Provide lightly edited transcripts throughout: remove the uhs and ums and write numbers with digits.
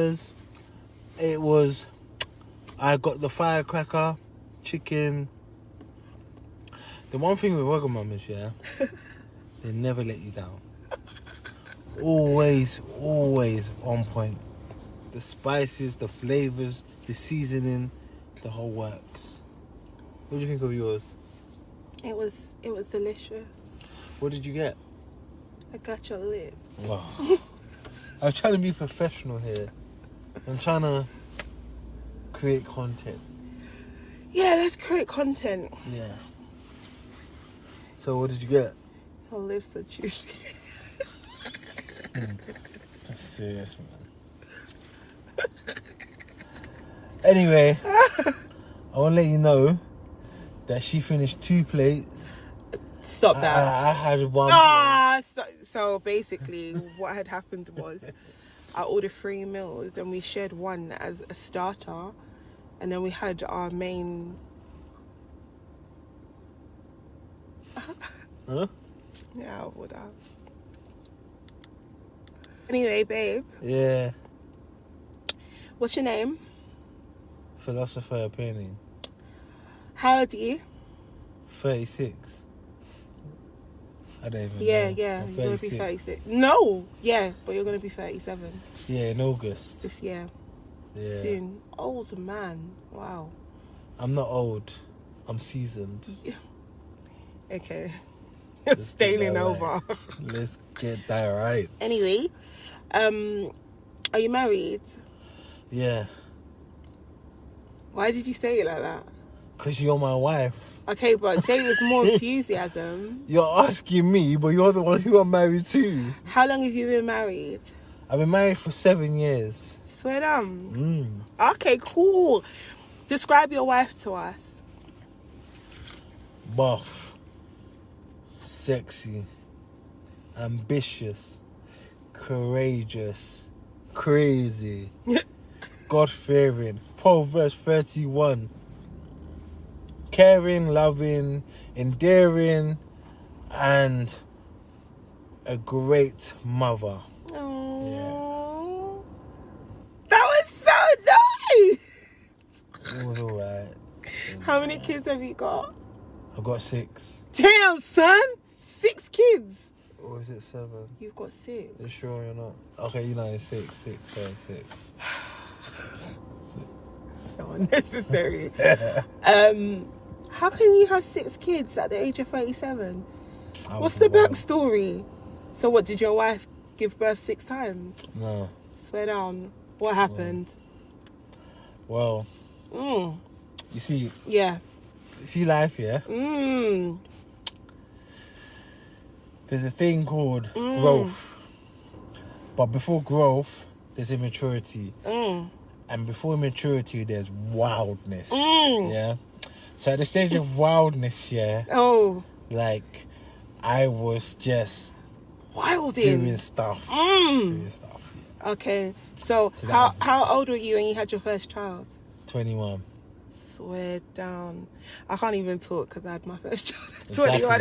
burgers. It was... I got the firecracker, chicken. The one thing with Wagamama's, yeah, they never let you down. Always on point. The spices, the flavours, the seasoning, the whole works. What do you think of yours? It was delicious. What did you get? I got your lips. Wow. I'm trying to be professional here. I'm trying to create content. Yeah, let's create content. Yeah. So what did you get? Your lips are juicy. That's serious, man. Anyway, I want to let you know that she finished 2 plates. Stop that. I had 1 So basically what had happened was I ordered 3 meals and we shared one as a starter, and then we had our main... Huh? Yeah, I would have. Anyway, babe. Yeah. What's your name? Philosopher opinion. How old are you? 36. I don't even know. Yeah, I'm you're going to be 36. 36. No! Yeah, but you're going to be 37 Yeah, in August. this year. Yeah. Soon. Old man. Wow. I'm not old. I'm seasoned. Okay. Let's get Staining that over. right. Let's get that right. Anyway, are you married? Yeah. Why did you say it like that? Because you're my wife. Okay, but say it with more enthusiasm. You're asking me, but you're the one who I'm married to. How long have you been married? I've been married for 7 years. Swear down. Okay, cool. Describe your wife to us. Buff. Sexy. Ambitious. Courageous. Crazy. God-fearing. Proverbs 31. Caring, loving, endearing, and a great mother. Oh, that was so nice. It was alright. How many kids have you got? I got 6. Damn, son. 6 kids. Or is it 7? You've got 6. You sure you're not? Okay, you know it's 6. So unnecessary. How can you have 6 kids at the age of 37? What's the backstory? So what, did your wife give birth 6 times? No. Swear down. What happened? Well, you see... Yeah. You see life, yeah? There's a thing called growth. But before growth, there's immaturity. And before immaturity, there's wildness. Yeah? So at the stage of wildness, yeah... Oh. Like, I was just... Wilding. Doing stuff. Okay. So how old were you when you had your first child? 21. Swear down. I can't even talk because I had my first child at Exactly. 21.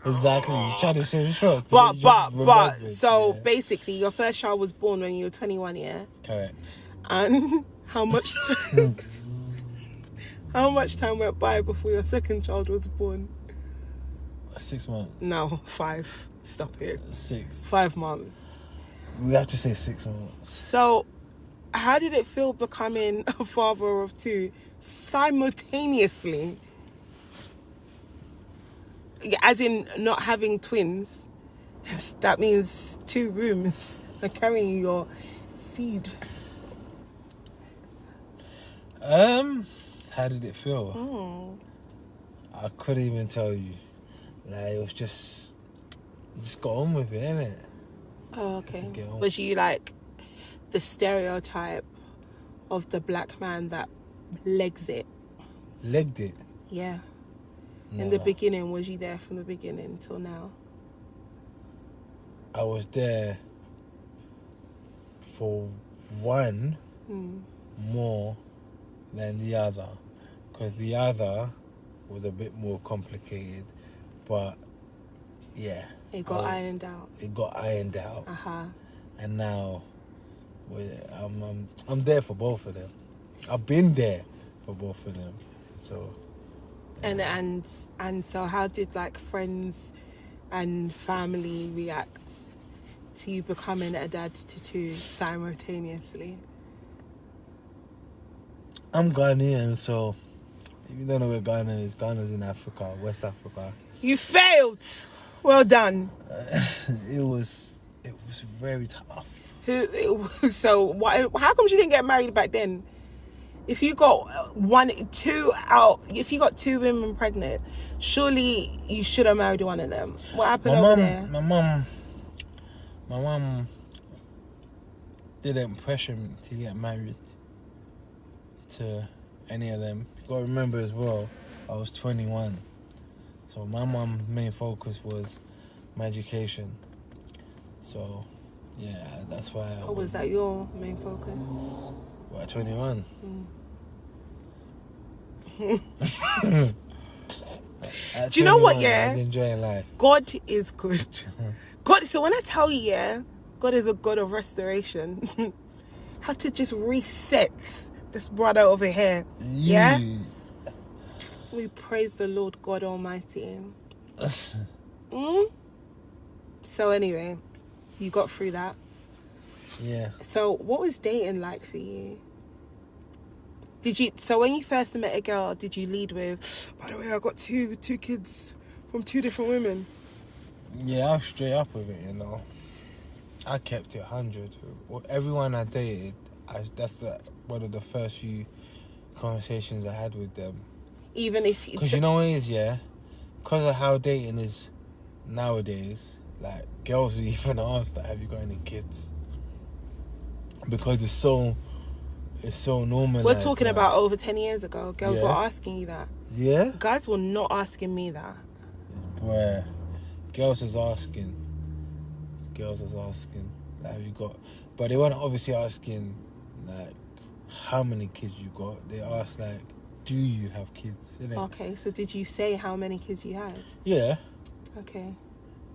Exactly. You trying to say the truth. But so basically your first child was born when you were 21, yeah? Correct. And how much time went by before your second child was born? 6 months. No, 5. Stop it. 6. 5 months. We have to say 6 months. So, how did it feel becoming a father of 2 simultaneously? As in not having twins. That means 2 rooms are carrying your seed. How did it feel? I couldn't even tell you. Like, it was just got on with it, innit? Oh, okay. Was you like the stereotype of the black man that legs it? Legged it? Yeah. No. In the beginning, was you there from the beginning till now? I was there for one more than the other. Because the other was a bit more complicated. But, yeah. It got ironed out. It got ironed out. Uh-huh. And now I'm there for both of them. I've been there for both of them. So. Yeah. And so, how did like friends and family react to you becoming a dad to two simultaneously? I'm Ghanaian, so if you don't know where Ghana is, Ghana's in Africa, West Africa. You failed. Well done. It was very tough. So why? How come you didn't get married back then? If you got if you got two women pregnant, surely you should have married one of them. What happened over there? My mum didn't pressure me to get married to any of them. You gotta remember as well, I was 21. So my mum's main focus was my education. So yeah, that's why. Was that your main focus? Well, at 21. Do you know what? Yeah, I was enjoying life. God is good. God. So when I tell you, yeah, God is a God of restoration. How to just reset this brother over here? Yeah. We praise the Lord God Almighty. So anyway, you got through that. Yeah. So what was dating like for you? So when you first met a girl, did you lead with, by the way, I got two kids from two different women? Yeah, I was straight up with it, you know. I kept it 100. Everyone I dated, that's one of the first few conversations I had with them. Even if... Because you know what it is, yeah? Because of how dating is nowadays, like, girls will even ask, like, have you got any kids? Because it's so normal. We're talking about over 10 years ago. Girls were asking you that. Yeah? Guys were not asking me that. Bruh. Girls was asking, like, have you got... But they weren't obviously asking, like, how many kids you got. They asked, like, do you have kids? Innit? Okay, so did you say how many kids you had? Yeah. Okay.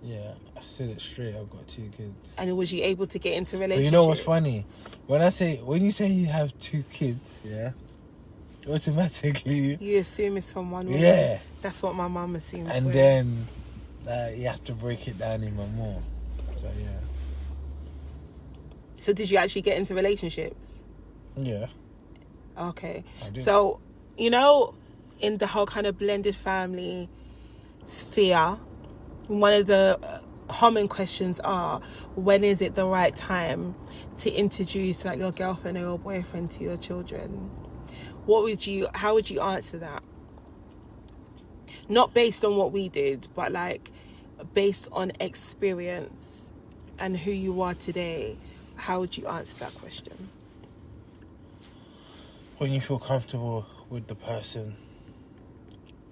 Yeah, I said it straight. I've got 2 kids. And was you able to get into relationships? But you know what's funny? When you say you have 2 kids, yeah, automatically you assume it's from one woman. Yeah. That's what my mum assumed. And then you have to break it down even more. So yeah. So did you actually get into relationships? Yeah. Okay. I did. So, you know, in the whole kind of blended family sphere, one of the common questions are, when is it the right time to introduce like your girlfriend or your boyfriend to your children? How would you answer that? Not based on what we did, but like based on experience and who you are today. How would you answer that question? When you feel comfortable with the person.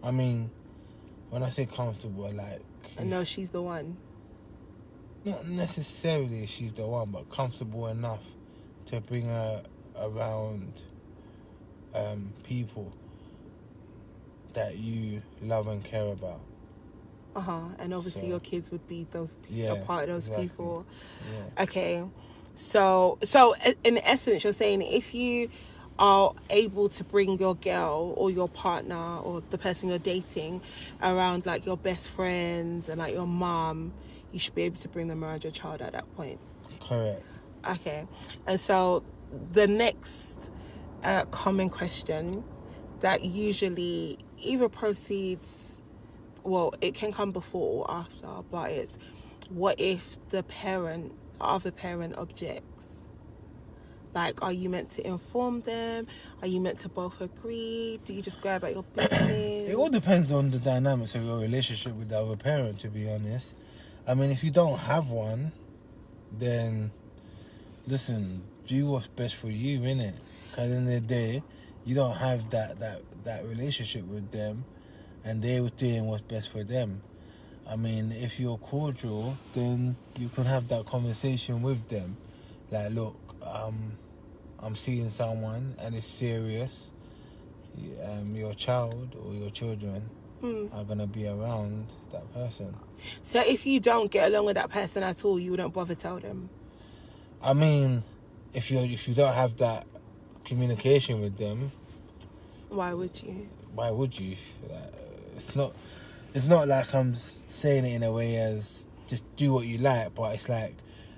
I mean, when I say comfortable, like... I know she's the one. Not necessarily she's the one, but comfortable enough to bring her around people that you love and care about. And obviously your kids would be a part of those people. Yeah. Okay. So in essence, you're saying if you are able to bring your girl or your partner or the person you're dating around like your best friends and like your mom, you should be able to bring them around your child at that point. Correct. Okay. And so the next common question that usually either proceeds, well, it can come before or after, but it's, what if the other parent objects? Like, are you meant to inform them? Are you meant to both agree? Do you just go about your business? It all depends on the dynamics of your relationship with the other parent, to be honest. I mean, if you don't have one, then, listen, do what's best for you, innit? Because in the day, you don't have that relationship with them, and they're doing what's best for them. I mean, if you're cordial, then you can have that conversation with them. Like, look, I'm seeing someone and it's serious. Your child or your children are going to be around that person. So if you don't get along with that person at all, you wouldn't bother tell them? I mean, if you don't have that communication with them, why would you? Like, it's not like I'm saying it in a way as just do what you like, but it's like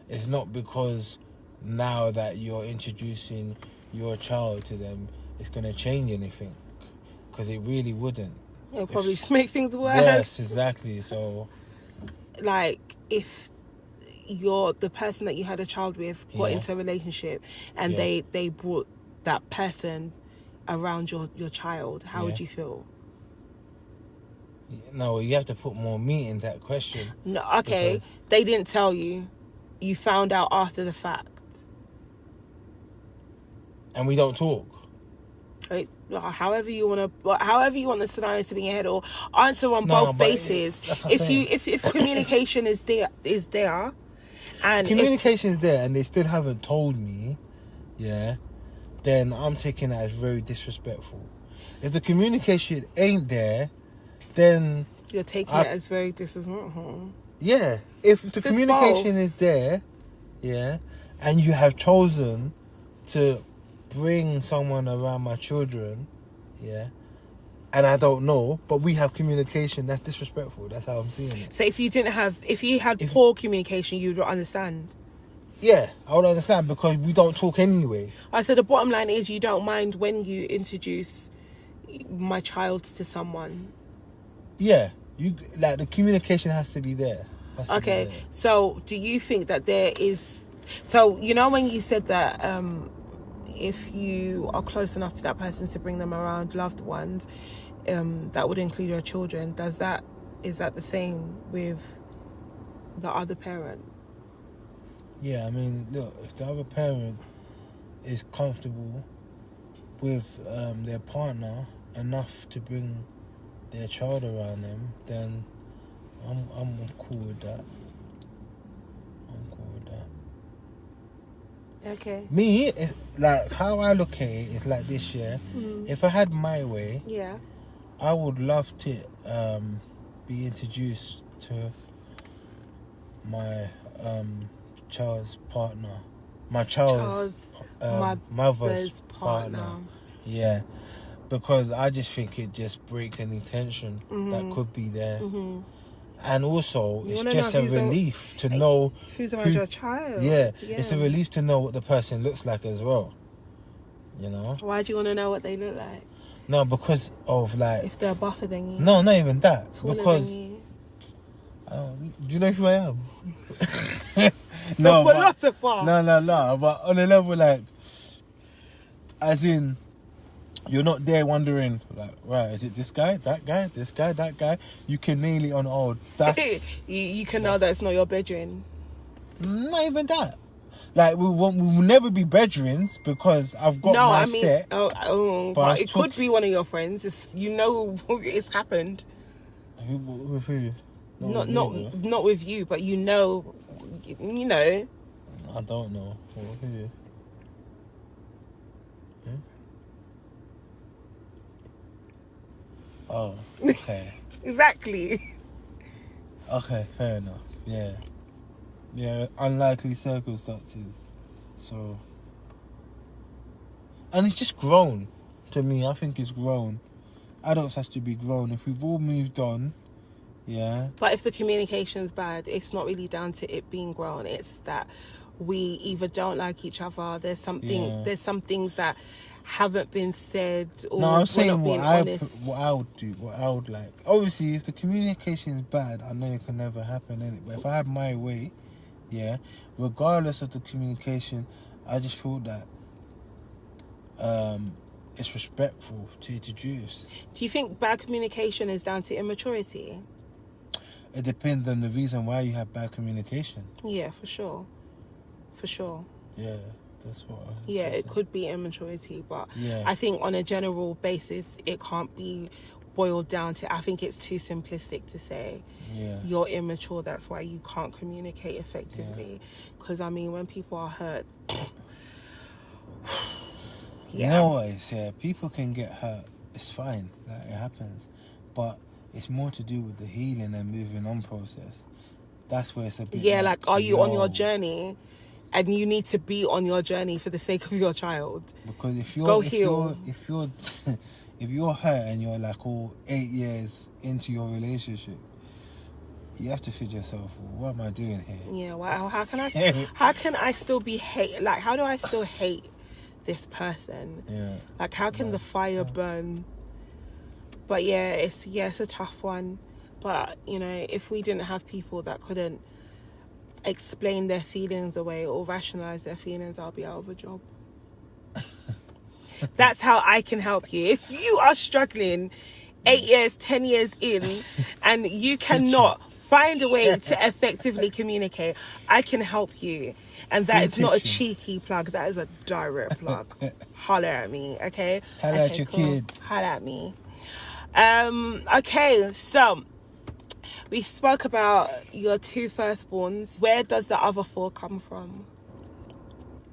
it's not because now that you're introducing your child to them, it's going to change anything, because it really wouldn't. It'll probably just make things worse. Yes, exactly. So, like, if you're the person that you had a child with got into a relationship and they brought that person around your child, how would you feel? No, you have to put more meat in that question. No, okay. They didn't tell you. You found out after the fact. And we don't talk. However you want the scenario to be in your head, or answer on both bases. If communication is there, and communication is there, and they still haven't told me, then I'm taking that as very disrespectful. If the communication ain't there, then you're taking it as very disrespectful. Yeah, if the communication is there, and you have chosen to bring someone around my children, and I don't know, but we have communication, that's disrespectful. That's how I'm seeing it. So if you had poor communication, you would understand. Yeah, I would understand, because we don't talk anyway. I said the bottom line is you don't mind when you introduce my child to someone. Yeah, the communication has to be there. Okay, so do you think that there is... So, you know when you said that if you are close enough to that person to bring them around loved ones, that would include your children, is that the same with the other parent? Yeah, I mean, look, if the other parent is comfortable with their partner enough to bring their child around them, then I'm cool with that. Okay. Me, like, how I look at it is like this, If I had my way, I would love to be introduced to my child's partner. My child's mother's partner. Yeah. Because I just think it just breaks any tension that could be there. Mm-hmm. And also, it's just a relief to know... Who's around your child. Yeah, it's a relief to know what the person looks like as well. You know? Why do you want to know what they look like? No, because of, like... If they're buffer than you. No, not even that. Taller because... than you. Do you know who I am? No, philosopher. No. But on a level, like... As in... You're not there wondering, like, right, is it this guy, that guy, this guy, that guy? You can nail it on, that's... you can know that it's not your bedroom. Not even that. Like, we will never be bedrooms, because I've got set. But it could be one of your friends. It's happened. With who? Not with you, but you know. I don't know. Who? Oh, okay. Exactly. Okay, fair enough. Yeah, unlikely circumstances. So, and it's just grown. To me, I think it's grown. Adults has to be grown. If we've all moved on, But if the communication's bad, it's not really down to it being grown. It's that we either don't like each other. There's some things that haven't been said, or no, I'm saying what I would do, what I would like. Obviously, if the communication is bad, I know it can never happen, innit? But if I had my way, regardless of the communication, I just feel that it's respectful to introduce. Do you think bad communication is down to immaturity? It depends on the reason why you have bad communication. Yeah, for sure. Yeah. That's what it could be immaturity, but I think on a general basis it can't be boiled down to... I think it's too simplistic to say you're immature, that's why you can't communicate effectively. Because I mean, when people are hurt, you know what it is, people can get hurt, it's fine, like, it happens, but it's more to do with the healing and moving on process. That's where it's a bit like are you on your journey? and you need to be on your journey for the sake of your child. Because if you're Go if heal. you're if you're hurt and you're like all 8 years into your relationship, you have to fit yourself. What am I doing here? Yeah. Wow. How can I still be hate? Like, how do I still hate this person? Yeah. Like, how can the fire burn? But yeah, it's a tough one. But you know, if we didn't have people that couldn't explain their feelings away or rationalize their feelings, I'll be out of a job. That's how I can help you. If you are struggling 8 years, 10 years in, and you cannot find a way to effectively communicate, I can help you. And that is not a cheeky plug, that is a direct plug. Holler at me, okay? Holler at your kid. Holler at me. Okay, so we spoke about your 2 firstborns. Where does the other 4 come from?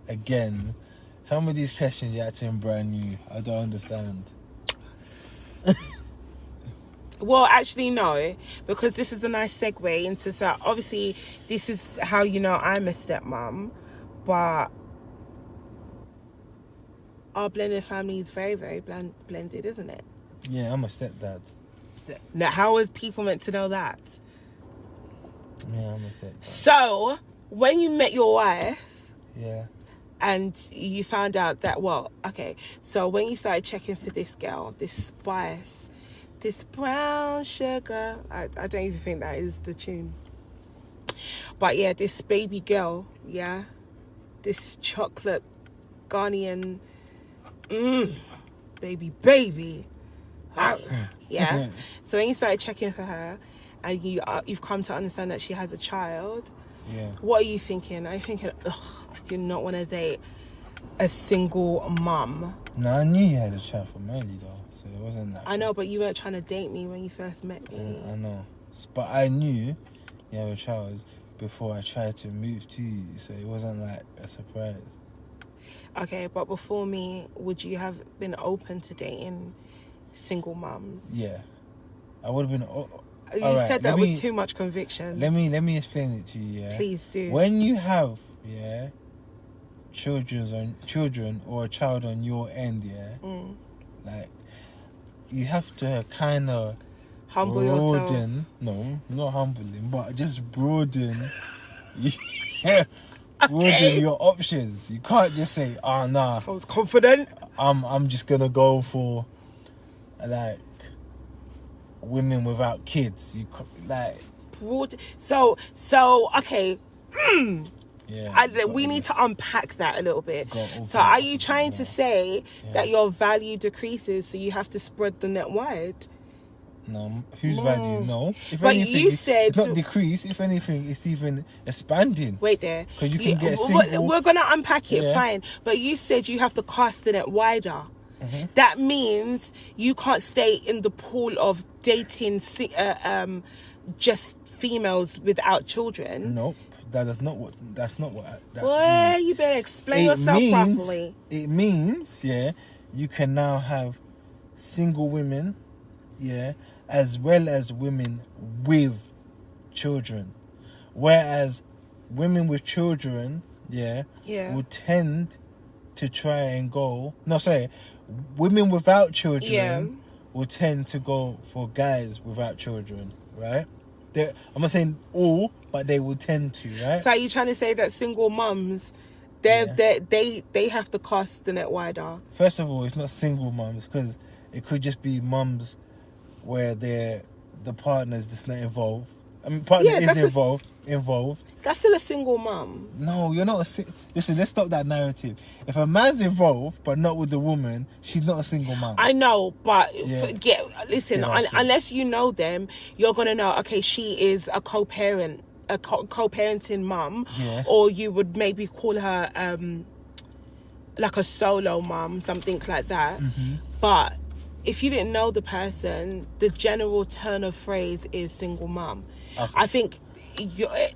Again, some of these questions you're acting brand new. I don't understand. Well, actually, no, because this is a nice segue into, so obviously this is how you know I'm a stepmom, but our blended family is very, very blended, isn't it? Yeah, I'm a stepdad. Now, how is people meant to know that? Yeah, I'm a stepdad. So, when you met your wife, yeah, and you found out that, well, okay, so when you started checking for this girl, this spice, this brown sugar, I don't even think that is the tune. But yeah, this baby girl, yeah, this chocolate Ghanaian, baby. Yeah. So when you started checking for her, and you've come to understand that she has a child, yeah, what are you thinking? Are you thinking, ugh, I do not want to date a single mum? No, I knew you had a child from early though, so it wasn't that. I know, but you weren't trying to date me when you first met me. I know, but I knew you had a child before I tried to move to you, so it wasn't like a surprise. Okay, but before me, would you have been open to dating single mums? Yeah, I would have been. You said that with too much conviction. Let me explain it to you. Yeah, please do. When you have children or a child on your end, like you have to kind of humble yourself. No, not humbling, but just broaden. Broaden your options. You can't just say, "Oh, nah." I was confident. I'm just gonna go for like women without kids. You like broad. So okay. Yeah. We need to unpack that a little bit. So are you trying to say that your value decreases, so you have to spread the net wide? No, whose value? No. If but anything, you said it's not decrease. If anything, it's even expanding. Wait there. Because you can get single. We're gonna unpack it, fine. But you said you have to cast the net wider. Mm-hmm. That means you can't stay in the pool of dating just females without children. Nope. That's not what. Well, you better explain yourself properly. It means, you can now have single women, as well as women with children. Whereas women with children, would tend to try and go. No, sorry, women without children will tend to go for guys without children, right? I'm not saying all, but they will tend to, right? So are you trying to say that single mums, they have to cast the net wider? First of all, it's not single mums, because it could just be mums where the partner's just not involved. I mean, partner is involved. That's still a single mum. No, you're not listen, let's stop that narrative. If a man's involved but not with the woman, she's not a single mum. I know, but unless you know them, you're gonna know, okay, she is a co-parent, co-parenting mum, or you would maybe call her like a solo mum, something like that. Mm-hmm. But if you didn't know the person, the general turn of phrase is single mum. Okay. I think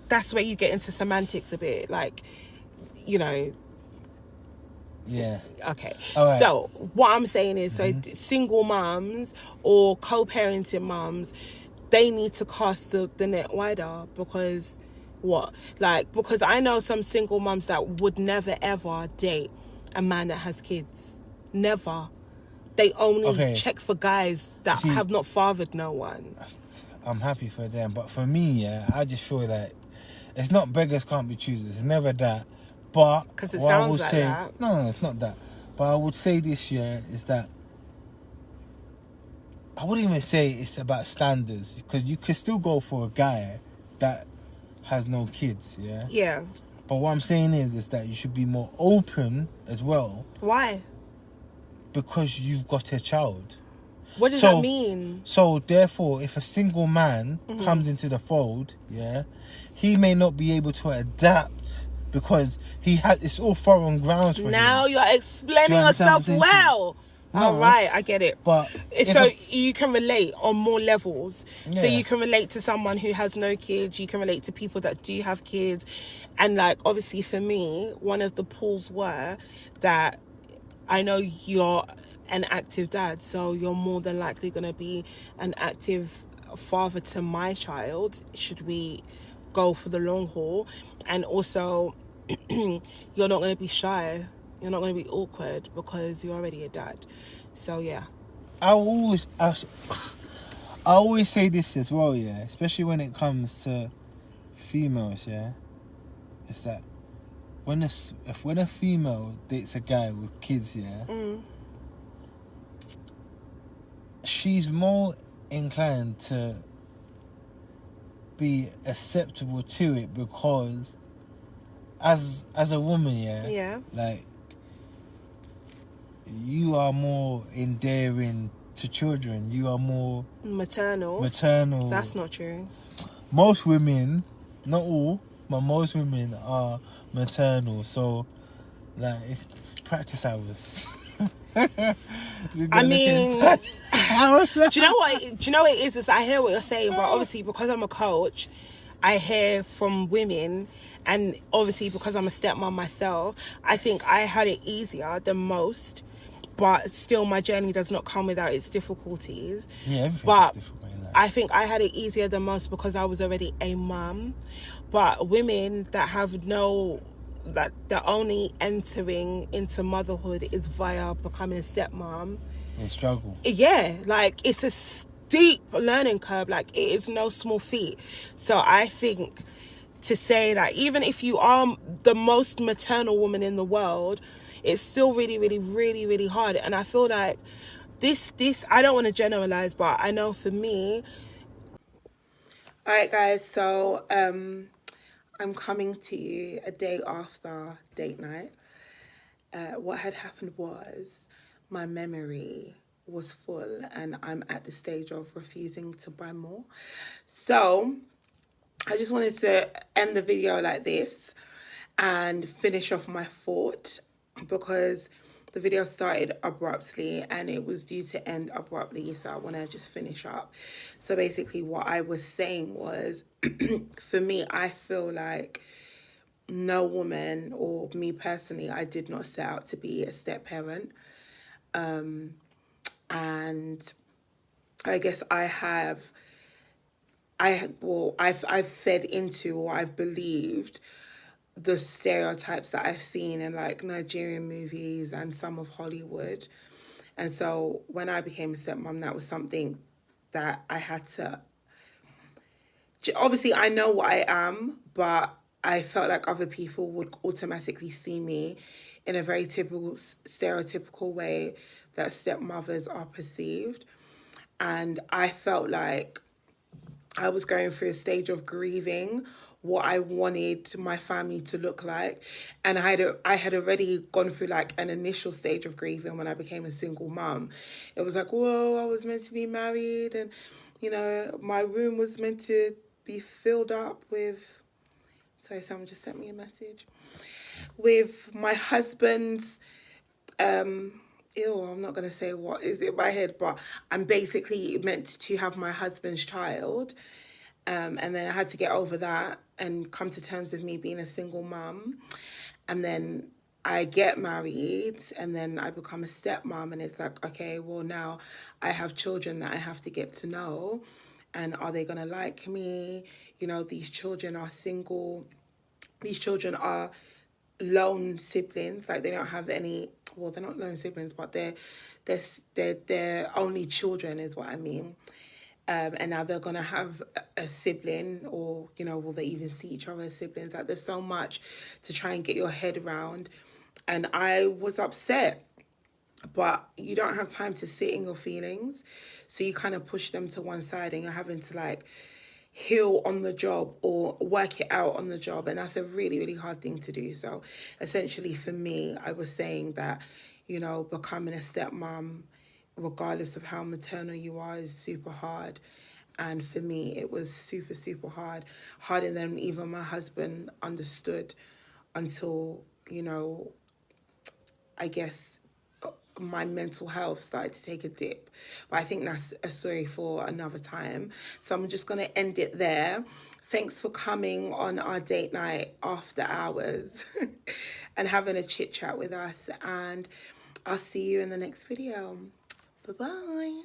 that's where you get into semantics a bit, like, Yeah. Okay. Right. So what I'm saying is, single mums or co-parenting mums, they need to cast the net wider, because What? Like, because I know some single mums that would never ever date a man that has kids. Never. They only check for guys that have not fathered no one. I'm happy for them, but for me, yeah, I just feel like it's not beggars can't be choosers. It's never that. But because it sounds like that. No, it's not that. But I would say this year is that I wouldn't even say it's about standards, because you could still go for a guy that has no kids, yeah? Yeah. But what I'm saying is that you should be more open as well. Why? Because you've got a child. What does that mean? So, therefore, if a single man comes into the fold, yeah, he may not be able to adapt because it's all foreign grounds for him. Now you're explaining yourself well. No, all right, I get it. But so you can relate on more levels. Yeah. So you can relate to someone who has no kids. You can relate to people that do have kids. And, like, obviously for me, one of the pulls were that I know you're an active dad, so you're more than likely going to be an active father to my child, should we go for the long haul. And also, you're not going to be shy. You're not going to be awkward because you're already a dad. So, yeah. I always say this as well, yeah, especially when it comes to females, yeah. It's that when a female dates a guy with kids, yeah, she's more inclined to be acceptable to it because as a woman, yeah, like, you are more endearing to children. You are more maternal. That's not true. Most women, not all, but most women are maternal. So, like, practice hours. I mean, do you know what? Do you know what it is? Is I hear what you're saying, but obviously because I'm a coach, I hear from women, and obviously because I'm a stepmom myself, I think I had it easier than most. But still, my journey does not come without its difficulties. Yeah, everything is difficult in life. I think I had it easier than most because I was already a mum. But women that have that the only entering into motherhood is via becoming a stepmom. They struggle. Yeah, like, it's a steep learning curve. Like, it is no small feat. So I think to say that even if you are the most maternal woman in the world, it's still really, really, really, really hard. And I feel like this, I don't want to generalize, but I know for me. All right, guys. So I'm coming to you a day after date night. What had happened was my memory was full and I'm at the stage of refusing to buy more. So I just wanted to end the video like this and finish off my thought, because the video started abruptly and it was due to end abruptly, so I want to just finish up. So basically what I was saying was, for me, I feel like no woman, or me personally, I did not set out to be a step-parent. And I guess I've fed into, or I've believed the stereotypes that I've seen in, like, Nigerian movies and some of Hollywood. And so when I became a stepmom, that was something that I had to... Obviously, I know what I am, but I felt like other people would automatically see me in a very typical, stereotypical way that stepmothers are perceived. And I felt like I was going through a stage of grieving what I wanted my family to look like. And I had already gone through, like, an initial stage of grieving when I became a single mum. It was like, whoa, I was meant to be married, and, you know, my room was meant to be filled up with... Sorry, someone just sent me a message. With my husband's... I'm not going to say what is in my head, but I'm basically meant to have my husband's child. And then I had to get over that and come to terms with me being a single mum. And then I get married and then I become a stepmom, and it's like, okay, well, now I have children that I have to get to know. and are they going to like me? You know, these children are single. These children are lone siblings, like they don't have any, well, they're not lone siblings, but they're only children is what I mean. And now they're gonna have a sibling, or you know, will they even see each other as siblings? Like there's so much to try and get your head around. And I was upset, but you don't have time to sit in your feelings, so you kind of push them to one side, and you're having to like heal on the job or work it out on the job, and that's a really, really hard thing to do. So essentially for me, I was saying that, you know, becoming a stepmom, regardless of how maternal you are, is super hard. And for me, it was super, super hard, harder than even my husband understood, until, you know, I guess my mental health started to take a dip. But I think that's a story for another time. So I'm just going to end it there. Thanks for coming on our date night after hours and having a chit chat with us. And I'll see you in the next video. Bye-bye.